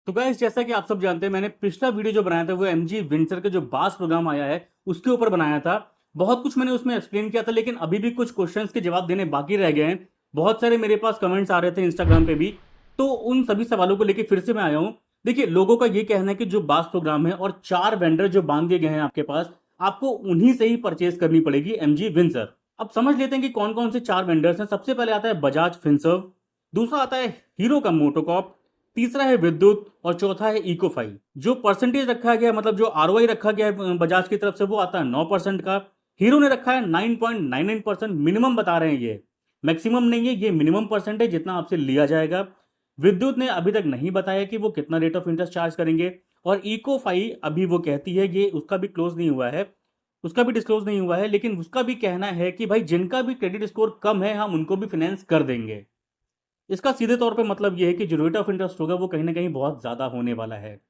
तो गाइस, जैसा कि आप सब जानते हैं, मैंने पिछला वीडियो जो बनाया था वो एमजी विंडसर के जो बास प्रोग्राम आया है उसके ऊपर बनाया था। बहुत कुछ मैंने उसमें एक्सप्लेन किया था, लेकिन अभी भी कुछ क्वेश्चंस के जवाब देने बाकी रह गए हैं। बहुत सारे मेरे पास कमेंट्स आ रहे थे इंस्टाग्राम पे भी, तो उन सभी सवालों को लेकर फिर से मैं आया हूं। देखिए, लोगों का ये कहना है कि जो बास प्रोग्राम है और 4 वेंडर जो बांध दिए गए हैं आपके पास, आपको उन्हीं से ही परचेज करनी पड़ेगी एमजी विंडसर। अब समझ लेते हैं कि कौन कौन से 4 वेंडर्स हैं। सबसे पहले आता है बजाज फिनसर्व, दूसरा आता है हीरो का मोटोकॉप, तीसरा है विद्युत और चौथा है इकोफाई। जो परसेंटेज रखा गया, मतलब जो आरओआई रखा गया है बजाज की तरफ से, वो आता है 9% का। हीरो ने रखा है 9.99%। मिनिमम बता रहे हैं, ये मैक्सिमम नहीं है, ये मिनिमम परसेंट है जितना आपसे लिया जाएगा। विद्युत ने अभी तक नहीं बताया कि वो कितना रेट ऑफ इंटरेस्ट चार्ज करेंगे। और इकोफाई अभी वो कहती है, ये उसका भी क्लोज नहीं हुआ है, उसका भी डिस्क्लोज नहीं हुआ है, लेकिन उसका भी कहना है कि भाई जिनका भी क्रेडिट स्कोर कम है हम उनको भी फाइनेंस कर देंगे। इसका सीधे तौर पे मतलब यह है कि जो रेट ऑफ इंटरेस्ट होगा वो कहीं ना कहीं बहुत ज्यादा होने वाला है।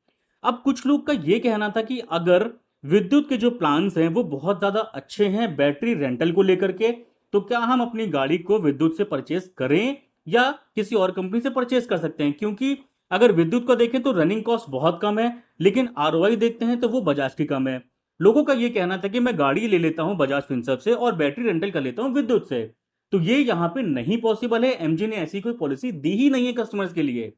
अब कुछ लोग का यह कहना था कि अगर विद्युत के जो प्लान्स हैं वो बहुत ज्यादा अच्छे हैं बैटरी रेंटल को लेकर के, तो क्या हम अपनी गाड़ी को विद्युत से परचेज करें या किसी और कंपनी से परचेज कर सकते हैं। क्योंकि अगर विद्युत को देखें तो रनिंग कॉस्ट बहुत कम है, लेकिन आरओआई देखते हैं तो वो बजाज की कम है। लोगों का यह कहना था कि मैं गाड़ी ले लेता हूं बजाज फिनसर्व से और बैटरी रेंटल कर लेता हूं विद्युत से। तो ये यहां पे नहीं पॉसिबल है, एमजी ने ऐसी कोई पॉलिसी दी ही नहीं है कस्टमर्स के लिए।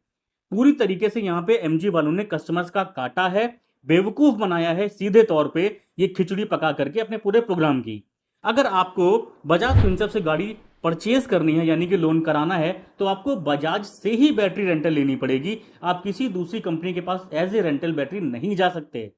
पूरी तरीके से यहां पे एमजी वालों ने कस्टमर्स का काटा है, बेवकूफ बनाया है सीधे तौर पे, ये खिचड़ी पका करके अपने पूरे प्रोग्राम की। अगर आपको बजाज फिनसर्व से गाड़ी परचेज करनी है, यानी कि लोन कराना है, तो आपको बजाज से ही बैटरी रेंटल लेनी पड़ेगी। आप किसी दूसरी कंपनी के पास एज ए रेंटल बैटरी नहीं जा सकते।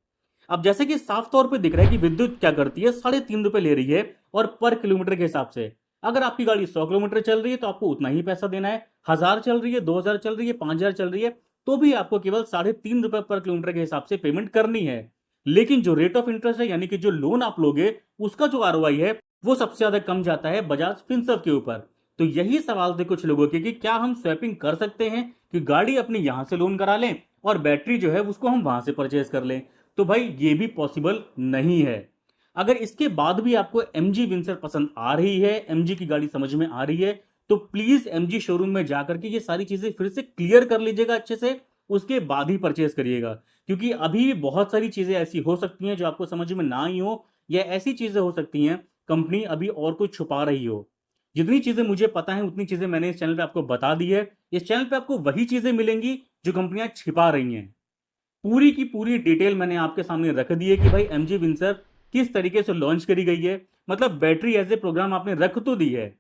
अब जैसे कि साफ तौर पे दिख रहा है कि विद्युत क्या करती है, ₹3.5 ले रही है और पर किलोमीटर के हिसाब से। अगर आपकी गाड़ी 100 किलोमीटर चल रही है तो आपको उतना ही पैसा देना है। 1000 चल रही है, 2000 चल रही है, 5000 चल रही है, तो भी आपको केवल ₹3.5 पर किलोमीटर के हिसाब से पेमेंट करनी है। लेकिन जो रेट ऑफ इंटरेस्ट है, यानी कि जो लोन आप लोगे, उसका जो आरओआई है वो सबसे ज्यादा कम जाता है बजाज फिनसर्व के ऊपर। तो यही सवाल थे कुछ लोगों के कि क्या हम स्वैपिंग कर सकते हैं कि गाड़ी अपनी यहां से लोन करा लें और बैटरी जो है उसको हम वहां से परचेज कर लें। तो भाई ये भी पॉसिबल नहीं है। अगर इसके बाद भी आपको एमजी विंसर पसंद आ रही है, एमजी की गाड़ी समझ में आ रही है, तो प्लीज एमजी शोरूम में जाकर के ये सारी चीजें फिर से क्लियर कर लीजिएगा अच्छे से, उसके बाद ही परचेज करिएगा। क्योंकि अभी भी बहुत सारी चीजें ऐसी हो सकती हैं जो आपको समझ में ना आई हो, या ऐसी चीजें हो सकती हैं कंपनी अभी और कुछ छुपा रही हो। जितनी चीजें मुझे पता है उतनी चीजें मैंने इस चैनल पे आपको बता दी है। इस चैनल पे आपको वही चीजें मिलेंगी जो कंपनियां छिपा रही हैं। पूरी की पूरी डिटेल मैंने आपके सामने रख दी है कि भाई एमजी विंसर किस तरीके से लॉन्च करी गई है। मतलब बैटरी एज ए प्रोग्राम आपने रख तो दी है,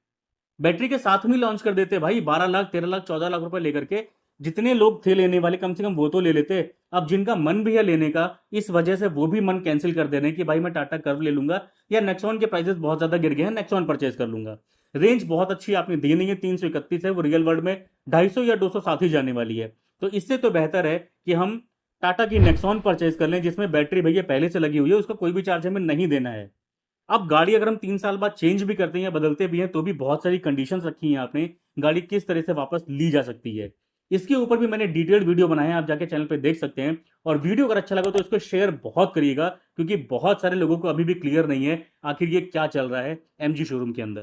बैटरी के साथ में लॉन्च कर देते भाई। 12 लाख, 13 लाख, 14 लाख रुपए लेकर के जितने लोग थे लेने वाले, कम से कम वो तो ले लेते। अब जिनका मन भी है लेने का, इस वजह से वो भी मन कैंसिल कर दे रहे हैं कि भाई मैं टाटा कर्व ले लूंगा, या नेक्सॉन के प्राइसेस बहुत ज्यादा गिर गए हैं, नेक्सॉन परचेज कर लूंगा। रेंज बहुत अच्छी आपने दी नहीं है, 331 है, वो रियल वर्ल्ड में 250 या 207 ही जाने वाली है। तो इससे तो बेहतर है कि हम टाटा की नेक्सॉन परचेज कर लें, जिसमें बैटरी भैया पहले से लगी हुई है, उसका कोई भी चार्ज हमें नहीं देना है। अब गाड़ी अगर हम 3 साल बाद चेंज भी करते हैं या बदलते भी हैं, तो भी बहुत सारी कंडीशंस रखी हैं आपने, गाड़ी किस तरह से वापस ली जा सकती है। इसके ऊपर भी मैंने डिटेल्ड वीडियो बनाया है, आप जाके चैनल पे देख सकते हैं। और वीडियो अगर अच्छा लगा तो इसको शेयर बहुत करिएगा, क्योंकि बहुत सारे लोगों को अभी भी क्लियर नहीं है आखिर ये क्या चल रहा है एमजी शोरूम के अंदर।